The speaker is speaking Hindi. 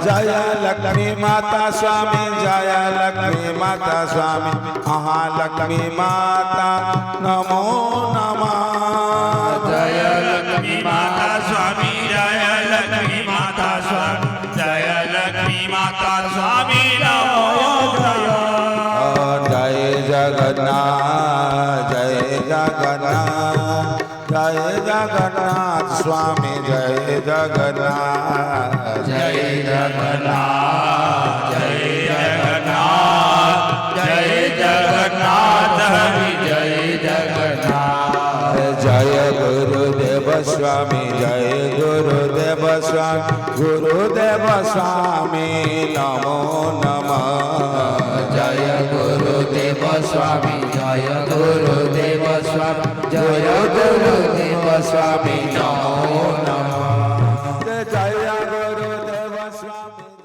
जय लक्ष्मी माता स्वामी जय लक्ष्मी माता स्वामी महालक्ष्मी माता नमो नमः जय लक्ष्मी माता स्वामी जय लक्ष्मी माता स्वामी जय लक्ष्मी माता स्वामी नमो नमः जय जगन्नाथ जय जगन्नाथ जय जगन्नाथ स्वामी जय जगन्नाथ जय जगन्नाथ जय जगन्नाथ जय जगन्नाथ हरि जय जगन्नाथ जय गुरुदेव स्वामी जय गुरुदेव स्वामी गुरुदेव स्वामी नमो नमः जय गुरुदेव स्वामी जय गुरुदेव स्वामी जय गुरुदेव स्वामी नमो नमः जय गुरुदेव स्वामी